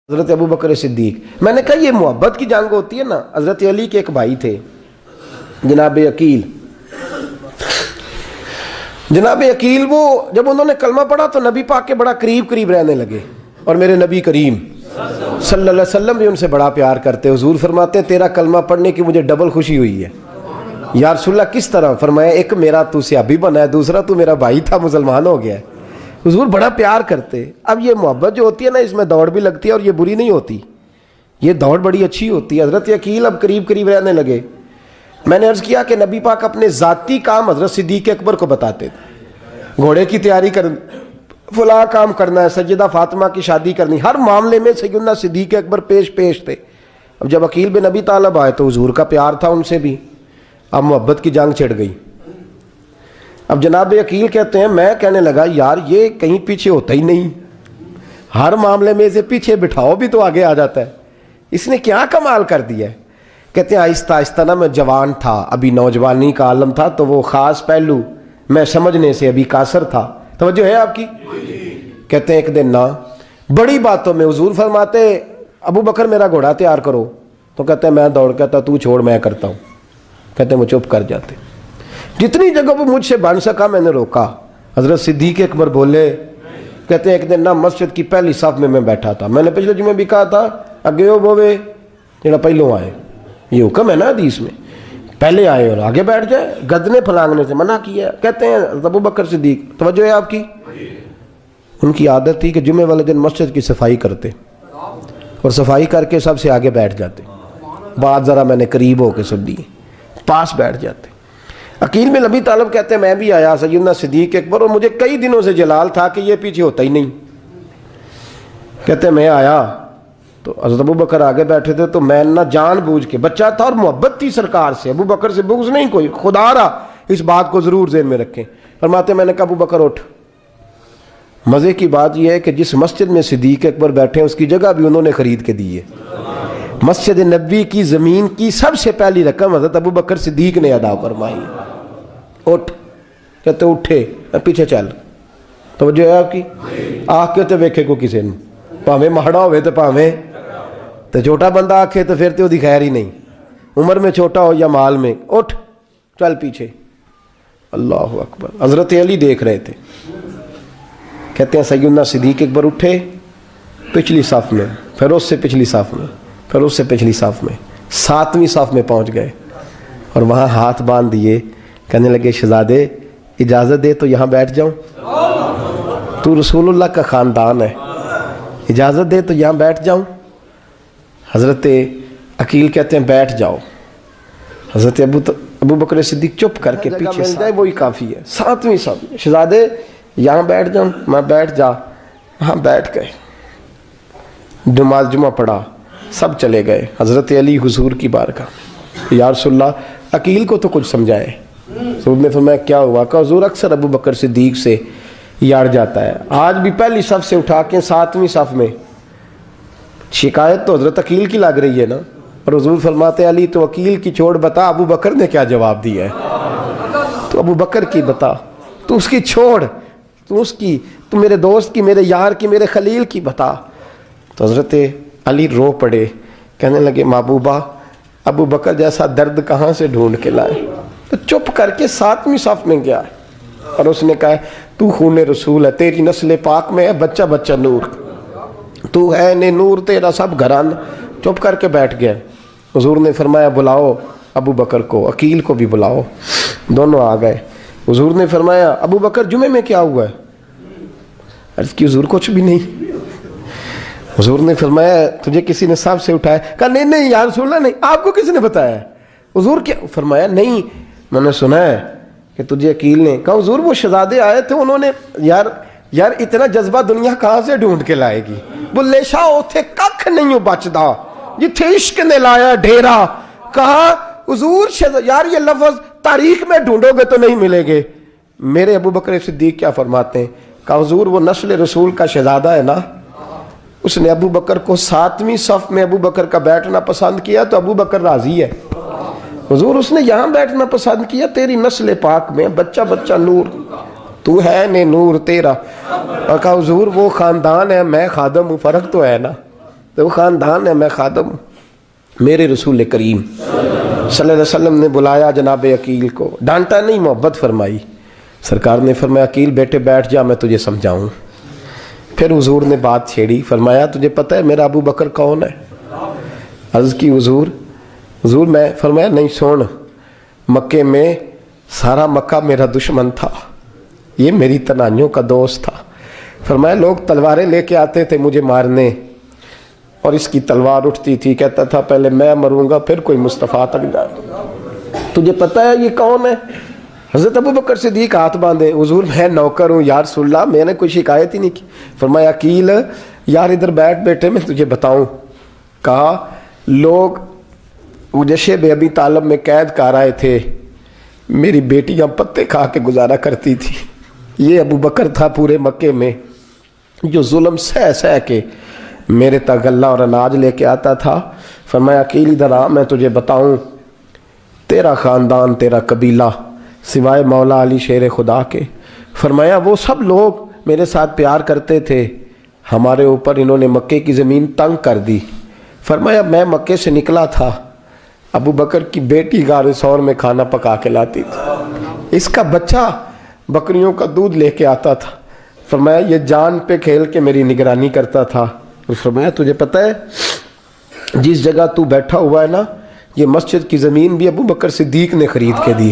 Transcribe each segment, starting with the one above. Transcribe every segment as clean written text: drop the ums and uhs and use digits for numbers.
حضرت ابو بکر صدیق. میں نے کہا یہ محبت کی جنگ ہوتی ہے نا. حضرت علی کے ایک بھائی تھے جناب عقیل. جناب عقیل وہ جب انہوں نے کلمہ پڑھا تو نبی پاک کے بڑا قریب رہنے لگے, اور میرے نبی کریم صلی اللہ علیہ وسلم بھی ان سے بڑا پیار کرتے. حضور فرماتے تیرا کلمہ پڑھنے کی مجھے ڈبل خوشی ہوئی ہے. یا رسول اللہ کس طرح؟ فرمایا ایک میرا تو صحابی بنا ہے, دوسرا تو میرا بھائی تھا مسلمان ہو گیا ہے. حضور بڑا پیار کرتے. اب یہ محبت جو ہوتی ہے نا اس میں دوڑ بھی لگتی ہے اور یہ بری نہیں ہوتی, یہ دوڑ بڑی اچھی ہوتی ہے. حضرت عقیل اب قریب رہنے لگے. میں نے عرض کیا کہ نبی پاک اپنے ذاتی کام حضرت صدیق اکبر کو بتاتے تھے. گھوڑے کی تیاری کر, فلاں کام کرنا ہے, سیدہ فاطمہ کی شادی کرنی, ہر معاملے میں سیدنا صدیق اکبر پیش تھے. اب جب عقیل بن ابی طالب آئے تو حضور کا پیار تھا ان سے بھی, اب محبت کی جنگ چھڑ گئی. اب جناب عقیل کہتے ہیں میں کہنے لگا یار یہ کہیں پیچھے ہوتا ہی نہیں, ہر معاملے میں اسے پیچھے بٹھاؤ بھی تو آگے آ جاتا ہے, اس نے کیا کمال کر دیا ہے. کہتے ہیں آہستہ نا میں جوان تھا, ابھی نوجوانی کا عالم تھا, تو وہ خاص پہلو میں سمجھنے سے ابھی قاصر تھا. توجہ ہے آپ کی؟ کہتے ہیں ایک دن نا بڑی باتوں میں حضور فرماتے ابو بکر میرا گھوڑا تیار کرو, تو کہتے ہیں میں دوڑ کہتا تو چھوڑ میں کرتا ہوں. کہتے ہیں وہ چپ کر جاتے. جتنی جگہ وہ مجھ سے بن سکا میں نے روکا. حضرت صدیق اکبر بولے, کہتے ہیں ایک دن نا مسجد کی پہلی صف میں بیٹھا تھا. میں نے پچھلے جمعے بھی کہا تھا اگے ہو بوے جڑا پہلوں آئے, یہ حکم ہے نا حدیث میں, پہلے آئے اور آگے بیٹھ جائے, گدنے پھلانگنے سے منع کیا. کہتے ہیں ابو بکر صدیق, توجہ ہے آپ کی, ان کی عادت تھی کہ جمعے والے دن مسجد کی صفائی کرتے اور صفائی کر کے سب سے آگے بیٹھ جاتے. بات ذرا میں نے قریب ہو کے سن دی, پاس بیٹھ جاتے. عقیل بن ابی طالب کہتے ہیں میں بھی آیا سیدنا صدیق اکبر, اور مجھے کئی دنوں سے جلال تھا کہ یہ پیچھے ہوتا ہی نہیں. کہتے ہیں میں آیا تو حضرت ابو بکر آگے بیٹھے تھے, تو میں نہ جان بوجھ کے, بچہ تھا اور محبت تھی سرکار سے, ابو بکر سے بغض نہیں کوئی, خدا رہا اس بات کو ضرور ذہن میں رکھیں. فرماتے میں نے کہا ابو بکر اٹھ. مزے کی بات یہ ہے کہ جس مسجد میں صدیق اکبر بیٹھے ہیں اس کی جگہ بھی انہوں نے خرید کے دی ہے. مسجد نبوی کی زمین کی سب سے پہلی رقم حضرت ابو بکر صدیق نے ادا فرمائی. اٹھ. کہتے اٹھے, پیچھے چل. توجہ ہے آپ کی؟ آنکھ کے تو ویکھے کو کسی نے, پاویں مہڑا ہوئے تو پاویں تو چھوٹا بندہ آکھے تو پھر تو دی خیر ہی نہیں, عمر میں چھوٹا ہو یا مال میں. اٹھ چل پیچھے. اللہ اکبر. حضرت علی دیکھ رہے تھے. کہتے ہیں سیدنا صدیق اکبر اٹھے, پچھلی صف میں, پھر اس سے پچھلی صف میں, پھر اس سے پچھلی صف میں, 7ویں صف میں پہنچ گئے, اور وہاں ہاتھ باندھ دیے. کہنے لگے شہزادے اجازت دے تو یہاں بیٹھ جاؤں, تو رسول اللہ کا خاندان ہے, اجازت دے تو یہاں بیٹھ جاؤں. حضرت عقیل کہتے ہیں بیٹھ جاؤ. حضرت ابو بکر صدیق چپ کر کے پیچھے مل جائے وہی کافی ہے. 7ویں صف, شہزادے یہاں بیٹھ جاؤں. میں بیٹھ جا. وہاں بیٹھ گئے, نماز جمعہ پڑھا, سب چلے گئے. حضرت علی حضور کی بارگاہ, یا رسول اللہ عقیل کو تو کچھ سمجھائے. حضور نے فرمایا کیا ہوا؟ کہ حضور اکثر ابو بکر صدیق سے یار جاتا ہے, آج بھی پہلی صف سے اٹھا کے 7ویں صف میں. شکایت تو حضرت عقیل کی لگ رہی ہے نا, اور حضور فرماتے علی تو عقیل کی چھوڑ, بتا ابو بکر نے کیا جواب دیا ہے. تو ابو بکر کی بتا, تو اس کی چھوڑ, تو اس کی, تو میرے دوست کی, میرے یار کی, میرے خلیل کی بتا. تو حضرت علی رو پڑے, کہنے لگے محبوبہ ابو بکر جیسا درد کہاں سے ڈھونڈ کے لائے. تو چپ کر کے 7ویں صف میں گیا, اور اس نے کہا تو خون رسول ہے, تیری نسل پاک میں ہے بچہ بچہ نور, تو ہے نے نور تیرا سب گھران. چپ کر کے بیٹھ گیا. حضور نے فرمایا بلاؤ ابو بکر کو, عقیل کو بھی بلاؤ. دونوں آ گئے. حضور نے فرمایا ابو بکر جمعے میں کیا ہوا ہے؟ عرض کی حضور کچھ بھی نہیں. حضور نے فرمایا تجھے کسی نے صف سے اٹھایا؟ کہا نہیں یا رسول اللہ نہیں. آپ کو کس نے بتایا؟ حضور کیا؟ فرمایا نہیں میں نے سنا ہے کہ تجھے عقیل نے. کہا حضور وہ شہزادے آئے تھے, انہوں نے یار اتنا جذبہ دنیا کہاں سے ڈھونڈ کے لائے گی. بلے شاہ اوتھے ککھ نہیں بچدا جتھے عشق نے لایا ڈھیرا. کہا حضور یار یہ لفظ تاریخ میں ڈھونڈو گے تو نہیں ملے گے. میرے ابو بکر صدیق کیا فرماتے ہیں؟ کہا حضور وہ نسل رسول کا شہزادہ ہے نا, اس نے ابو بکر کو 7ویں صف میں ابو بکر کا بیٹھنا پسند کیا تو ابو بکر راضی ہے. حضور اس نے یہاں بیٹھنا پسند کیا, تیری نسل پاک میں بچہ بچہ نور, تو ہے نے نور تیرا. اور کہا حضور وہ خاندان ہے, میں خادم ہوں, فرق تو ہے نا. تو وہ خاندان ہے، میں خادم ہوں۔ میرے رسول کریم صلی اللہ علیہ وسلم نے بلایا جناب عقیل کو، ڈانٹا نہیں، محبت فرمائی۔ سرکار نے فرمایا عقیل بیٹے بیٹھ جا، میں تجھے سمجھاؤں۔ پھر حضور نے بات چھیڑی، فرمایا تجھے پتہ ہے میرا ابو بکر کون ہے؟ عرض کی حضور میں، فرمایا نہیں سن، مکے میں سارا مکہ میرا دشمن تھا، یہ میری تنائیوں کا دوست تھا۔ فرمایا لوگ تلواریں لے کے آتے تھے مجھے مارنے، اور اس کی تلوار اٹھتی تھی، کہتا تھا پہلے میں مروں گا پھر کوئی مصطفیٰ تک جائے۔ تجھے پتہ ہے یہ کون ہے؟ حضرت ابو بکر صدیق ہاتھ باندھے، حضور میں نوکر ہوں یا رسول اللہ، میں نے کوئی شکایت ہی نہیں کی۔ فرمایا عقیل یار ادھر بیٹھ بیٹے، میں تجھے بتاؤں۔ کہا لوگ جشے بے ابی طالب میں قید کر آئے تھے، میری بیٹیاں پتے کھا کے گزارا کرتی تھی۔ یہ ابو بکر تھا پورے مکے میں جو ظلم سہ سہ کے میرے تک غلہ اور اناج لے کے آتا تھا۔ فرمایا عقیل ادھر آ، میں تجھے بتاؤں، تیرا خاندان تیرا قبیلہ سوائے مولا علی شیر خدا کے، فرمایا وہ سب لوگ میرے ساتھ پیار کرتے تھے، ہمارے اوپر انہوں نے مکے کی زمین تنگ کر دی۔ فرمایا میں مکے سے نکلا تھا، ابو بکر کی بیٹی غار ثور میں کھانا پکا کے لاتی تھی، اس کا بچہ بکریوں کا دودھ لے کے آتا تھا۔ فرمایا یہ جان پہ کھیل کے میری نگرانی کرتا تھا۔ فرمایا تجھے پتہ ہے جس جگہ تو بیٹھا ہوا ہے نا، یہ مسجد کی زمین بھی ابو بکر صدیق نے خرید کے دی۔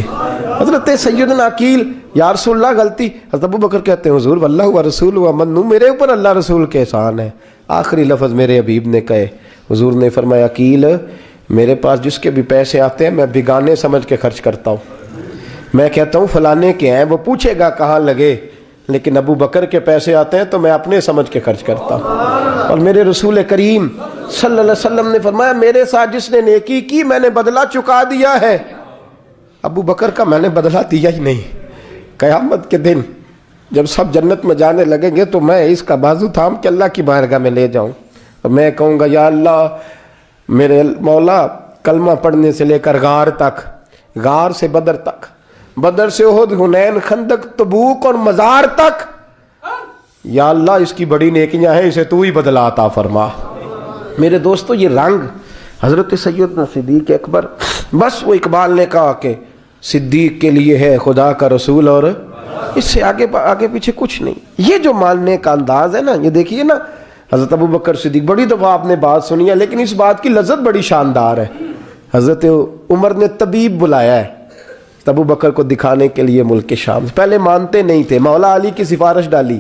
حضرت سیدنا عقیل یا رسول اللہ غلطی، حضرت ابو بکر کہتے ہیں حضور واللہ و رسول و منو، میرے اوپر اللہ رسول کے احسان ہے۔ آخری لفظ میرے حبیب نے کہے، حضور نے فرمایا عقیل میرے پاس جس کے بھی پیسے آتے ہیں میں بیگانے سمجھ کے خرچ کرتا ہوں، میں کہتا ہوں فلانے کے ہیں، وہ پوچھے گا کہاں لگے، لیکن ابو بکر کے پیسے آتے ہیں تو میں اپنے سمجھ کے خرچ کرتا ہوں۔ اور میرے رسول کریم صلی اللہ علیہ وسلم نے فرمایا میرے ساتھ جس نے نیکی کی میں نے بدلہ چکا دیا ہے، ابو بکر کا میں نے بدلہ دیا ہی نہیں۔ قیامت کے دن جب سب جنت میں جانے لگیں گے تو میں اس کا بازو تھام کے اللہ کی بارگاہ میں لے جاؤں اور میں کہوں گا یا اللہ میرے مولا، کلمہ پڑھنے سے لے کر غار تک، غار سے بدر تک، بدر سے احد، حنین، خندق، تبوک اور مزار تک، یا اللہ اس کی بڑی نیکیاں ہیں، اسے تو ہی بدلہ عطا فرما۔ میرے دوستو یہ رنگ حضرت سیدنا صدیق اکبر، بس وہ اقبال نے کہا کہ صدیق کے لیے ہے خدا کا رسول اور اس سے آگے پیچھے کچھ نہیں۔ یہ جو ماننے کا انداز ہے نا، یہ دیکھیے نا حضرت ابو بکر صدیق، بڑی دفعہ آپ نے بات سنی ہے لیکن اس بات کی لذت بڑی شاندار ہے۔ حضرت عمر نے طبیب بلایا ہے ابو بکر کو دکھانے کے لیے ملک شام، پہلے مانتے نہیں تھے، مولا علی کی سفارش ڈالی،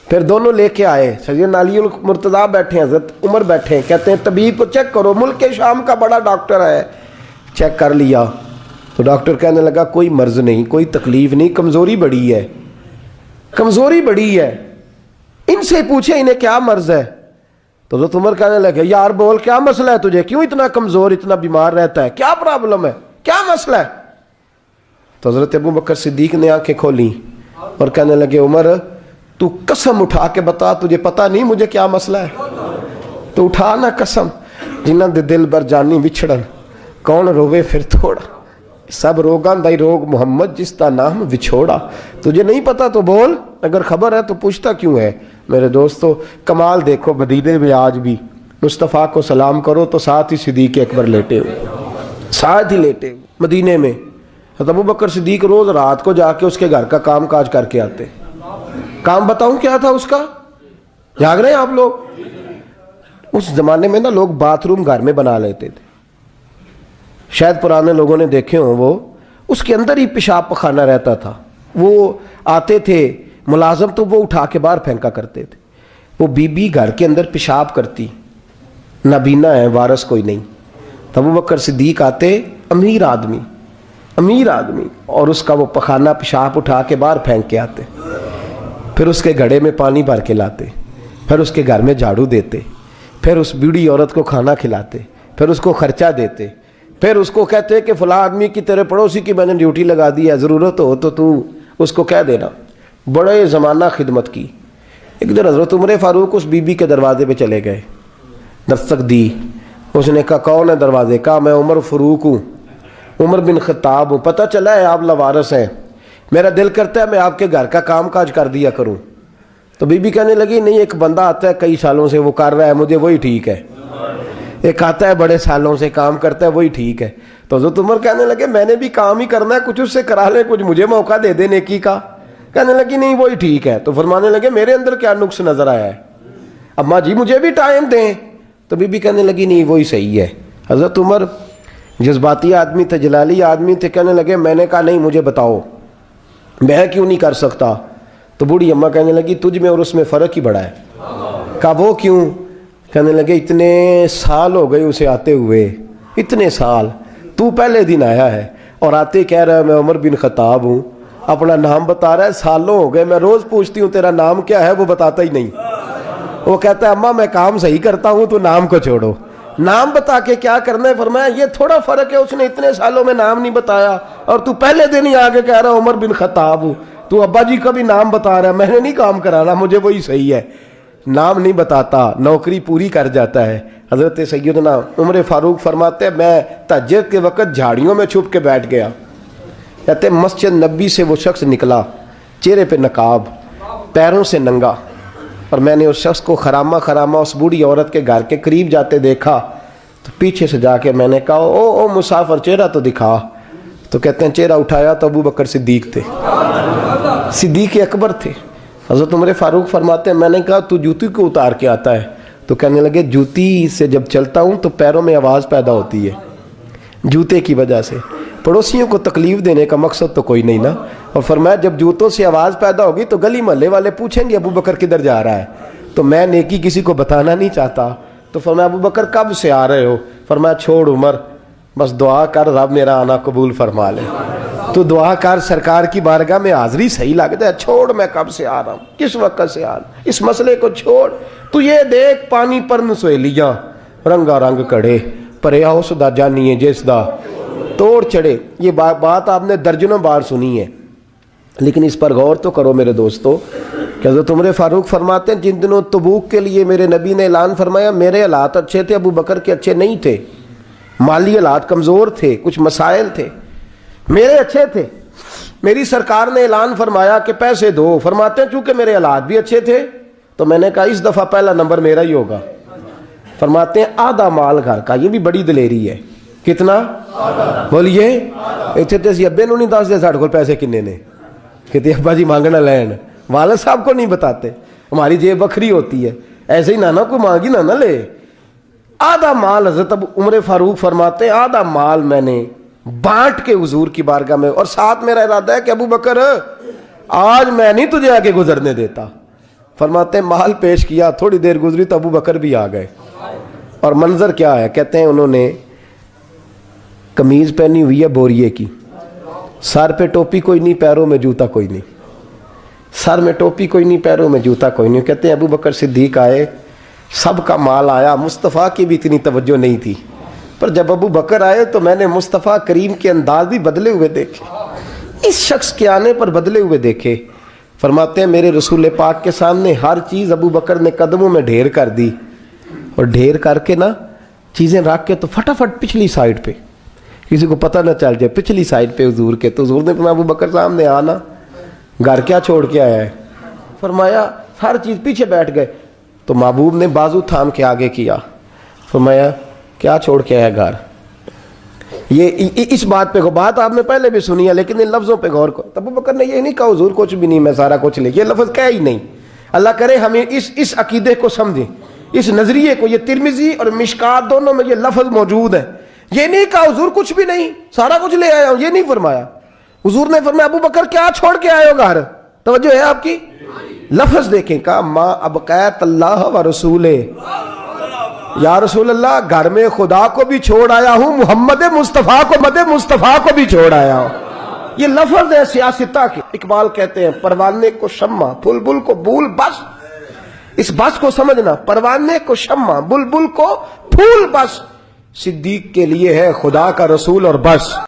پھر دونوں لے کے آئے، سیدنا علی المرتضیٰ بیٹھے ہیں، حضرت عمر بیٹھے ہیں، کہتے ہیں طبیب کو چیک کرو، ملک شام کا بڑا ڈاکٹر ہے۔ چیک کر لیا تو ڈاکٹر کہنے لگا کوئی مرض نہیں، کوئی تکلیف نہیں، کمزوری بڑی ہے، کمزوری بڑی ہے، ان سے پوچھیں انہیں کیا مرض ہے۔ تو حضرت عمر کہنے لگے یار بول کیا مسئلہ ہے تجھے، کیوں اتنا کمزور، اتنا بیمار رہتا ہے، کیا پرابلم ہے، کیا مسئلہ ہے؟ تو حضرت ابو بکر صدیق نے آنکھیں کھولیں اور کہنے لگے عمر تو قسم اٹھا کے بتا، تجھے پتا نہیں مجھے کیا مسئلہ ہے؟ تو اٹھا نا قسم، جنہاں دے دل بر جانی وچھڑن، کون روے پھر تھوڑا، سب روگاں دائی روگ محمد جس کا نام وچھوڑا۔ تجھے نہیں پتا تو بول، اگر خبر ہے تو پوچھتا کیوں ہے؟ میرے دوستو کمال دیکھو، مدینے میں آج بھی مصطفیٰ کو سلام کرو تو ساتھ ہی صدیق اکبر لیٹے ہوئے، ساتھ ہی لیٹے ہوئے مدینے میں۔ ابو بکر صدیق روز رات کو جا کے اس کے گھر کا کام کاج کر کے آتے۔ کام بتاؤں کیا تھا اس کا؟ جاگ رہے ہیں آپ لوگ؟ اس زمانے میں نا لوگ باتھ روم گھر میں بنا لیتے تھے، شاید پرانے لوگوں نے دیکھے ہوں، وہ اس کے اندر ہی پیشاب پخانہ رہتا تھا، وہ آتے تھے ملازم تو وہ اٹھا کے باہر پھینکا کرتے تھے۔ وہ بی بی گھر کے اندر پیشاب کرتی، نابینا ہے، وارث کوئی نہیں، ابو بکر صدیق آتے، امیر آدمی اور اس کا وہ پخانہ پیشاب اٹھا کے باہر پھینک کے آتے، پھر اس کے گھڑے میں پانی بھر کے لاتے، پھر اس کے گھر میں جھاڑو دیتے، پھر اس بوڑھی عورت کو کھانا کھلاتے، پھر اس کو خرچہ دیتے، پھر اس کو کہتے کہ فلاں آدمی کی تیرے پڑوسی کی میں نے ڈیوٹی لگا دی ہے، ضرورت ہو تو اس کو کہہ دینا۔ بڑے زمانہ خدمت کی۔ ایک دن حضرت عمر فاروق اس بی بی کے دروازے پہ چلے گئے، دستک دی، اس نے کہا کون ہے دروازے؟ کہا میں عمر فاروق ہوں، عمر بن خطاب ہوں، پتہ چلا ہے آپ لوارث ہیں، میرا دل کرتا ہے میں آپ کے گھر کا کام کاج کر دیا کروں۔ تو بی بی کہنے لگی نہیں، ایک بندہ آتا ہے کئی سالوں سے وہ کر رہا ہے مجھے وہی ٹھیک ہے، ایک آتا ہے بڑے سالوں سے کام کرتا ہے وہی ٹھیک ہے۔ تو حضرت عمر کہنے لگے میں نے بھی کام ہی کرنا ہے، کچھ اس سے کرا لیں، کچھ مجھے موقع دے دے نیکی کا۔ کہنے لگی نہیں وہی ٹھیک ہے۔ تو فرمانے لگے میرے اندر کیا نقص نظر آیا ہے، اماں جی مجھے بھی ٹائم دیں۔ تو بی بی کہنے لگی نہیں وہی صحیح ہے۔ حضرت عمر جذباتی آدمی تھے، جلالی آدمی تھے، کہنے لگے میں نے کہا نہیں مجھے بتاؤ میں کیوں نہیں کر سکتا۔ تو بوڑھی اماں کہنے لگی تجھ میں اور اس میں فرق ہی بڑا ہے۔ کہا وہ کیوں؟ کہنے لگے اتنے سال ہو گئے اسے آتے ہوئے، اتنے سال، تو پہلے دن آیا ہے اور آتے کہہ رہا ہے میں عمر بن خطاب ہوں، اپنا نام بتا رہا ہے، سالوں ہو گئے میں روز پوچھتی ہوں تیرا نام کیا ہے، وہ بتاتا ہی نہیں۔ وہ کہتا ہے اماں میں کام صحیح کرتا ہوں تو نام کو چھوڑو، نام بتا کے کیا کرنا ہے۔ فرمایا یہ تھوڑا فرق ہے، اس نے اتنے سالوں میں نام نہیں بتایا اور تو پہلے دن ہی آگے کہہ رہا عمر بن خطاب ہوں، تو ابا جی کا بھی نام بتا رہا ہے، میں نے نہیں کام کرانا، مجھے وہی صحیح ہے۔ نام نہیں بتاتا، نوکری پوری کر جاتا ہے۔ حضرت سیدنا عمر فاروق فرماتے ہیں میں تہجد کے وقت جھاڑیوں میں چھپ کے بیٹھ گیا، کہتے ہیں مسجد نبی سے وہ شخص نکلا، چہرے پہ نقاب، پیروں سے ننگا، اور میں نے اس شخص کو خرامہ خرامہ اس بوڑھی عورت کے گھر کے قریب جاتے دیکھا، تو پیچھے سے جا کے میں نے کہا او مسافر چہرہ تو دکھا۔ تو کہتے ہیں چہرہ اٹھایا تو ابو بکر صدیق تھے، صدیق اکبر تھے۔ حضرت عمر فاروق فرماتے ہیں میں نے کہا تو جوتی کو اتار کے آتا ہے؟ تو کہنے لگے جوتی سے جب چلتا ہوں تو پیروں میں آواز پیدا ہوتی ہے جوتے کی وجہ سے، پڑوسیوں کو تکلیف دینے کا مقصد تو کوئی نہیں نا۔ اور فرمایا جب جوتوں سے آواز پیدا ہوگی تو گلی محلے والے پوچھیں گے ابو بکر کدھر جا رہا ہے، تو میں نیکی کسی کو بتانا نہیں چاہتا۔ تو فرمایا ابو بکر کب سے آ رہے ہو؟ فرمایا چھوڑ عمر، بس دعا کر رب میرا آنا قبول فرما لے۔ تو دعا کر سرکار کی بارگاہ میں حاضری صحیح لگتا ہے، چھوڑ میں کب سے آ رہا ہوں، کس وقت سے آ رہا ہوں، اس مسئلے کو چھوڑ، تو یہ دیکھ پانی پر نسویلیاں رنگا رنگ کڑے پریا اس دا جانیے جس دا توڑ چڑھے۔ یہ بات آپ نے درجنوں بار سنی ہے، لیکن اس پر غور تو کرو میرے دوستو کہ حضرت عمر فاروق فرماتے ہیں جن دنوں تبوک کے لیے میرے نبی نے اعلان فرمایا میرے حالات اچھے تھے، ابو بکر کے اچھے نہیں تھے، مالی حالات کمزور تھے، کچھ مسائل تھے، میرے اچھے تھے۔ میری سرکار نے اعلان فرمایا کہ پیسے دو، فرماتے ہیں چونکہ میرے حالات بھی اچھے تھے تو میں نے کہا اس دفعہ پہلا نمبر میرا ہی ہوگا۔ فرماتے ہیں آدھا مال گھر کا، یہ بھی بڑی دلیری ہے۔ کتنا؟ بولیے اتنے تے سی ابے نو نہیں دس دے ساڑھے کو پیسے کنے نے، کہتے ابا جی مانگنا لین، والد صاحب کو نہیں بتاتے، ہماری جیب بکھری ہوتی ہے، ایسے ہی نانا کو مانگی نانا لے۔ آدھا مال حضرت عمر فاروق فرماتے ہیں آدھا مال میں نے بانٹ کے حضور کی بارگاہ میں، اور ساتھ میرا ارادہ ہے کہ ابو بکر آج میں نہیں تجھے آگے گزرنے دیتا۔ فرماتے ہیں مال پیش کیا، تھوڑی دیر گزری تو ابو بکر بھی آ گئے، اور منظر کیا ہے؟ کہتے ہیں انہوں نے قمیض پہنی ہوئی ہے بوریے کی، سر پہ ٹوپی کوئی نہیں، پیروں میں جوتا کوئی نہیں، سر میں ٹوپی کوئی نہیں، پیروں میں جوتا کوئی نہیں۔ کہتے ہیں ابو بکر صدیق آئے، سب کا مال آیا، مصطفیٰ کی بھی اتنی توجہ نہیں تھی، پر جب ابو بکر آئے تو میں نے مصطفیٰ کریم کے انداز بھی بدلے ہوئے دیکھے، اس شخص کے آنے پر بدلے ہوئے دیکھے۔ فرماتے ہیں میرے رسول پاک کے سامنے ہر چیز ابو بکر نے قدموں میں ڈھیر کر دی، اور ڈھیر کر کے نا چیزیں رکھ کے تو فٹافٹ پچھلی سائیڈ پہ، کسی کو پتہ نہ چل جائے، پچھلی سائیڈ پہ حضور کے۔ تو حضور نے فرمایا ابو بکر سامنے آنا، گھر کیا چھوڑ کے آیا ہے؟ فرمایا ہر چیز، پیچھے بیٹھ گئے۔ تو محبوب نے بازو تھام کے آگے کیا، فرمایا کیا چھوڑ کے آیا گھر؟ یہ اس بات پہ بات آپ نے پہلے بھی سنی ہے، لیکن ان لفظوں پہ غور کرو۔ ابو بکر نے یہ نہیں کہا حضور کچھ بھی نہیں میں سارا کچھ لے، یہ لفظ کہا ہی نہیں۔ اللہ کرے ہمیں اس عقیدے کو سمجھیں، اس نظریے کو۔ یہ ترمذی اور مشکات دونوں میں یہ لفظ موجود ہے۔ یہ نہیں کہا حضور کچھ بھی نہیں سارا کچھ لے آیا ہوں، یہ نہیں فرمایا۔ حضور نے فرمایا ابو بکر کیا چھوڑ کے آئے ہو گھر؟ توجہ ہے آپ کی؟ لفظ دیکھیں، کہا ما ابقیت اللہ و رسولہ، یا رسول اللہ گھر میں خدا کو بھی چھوڑ آیا ہوں، محمد مصطفیٰ کو بھی چھوڑ آیا ہوں۔ یہ لفظ ہے سیاستہ کے۔ اقبال کہتے ہیں پروانے کو شمع بلبل کو پھول، بس اس بس کو سمجھنا، پروانے کو شمع بلبل کو پھول، بس صدیق کے لیے ہے خدا کا رسول اور بس۔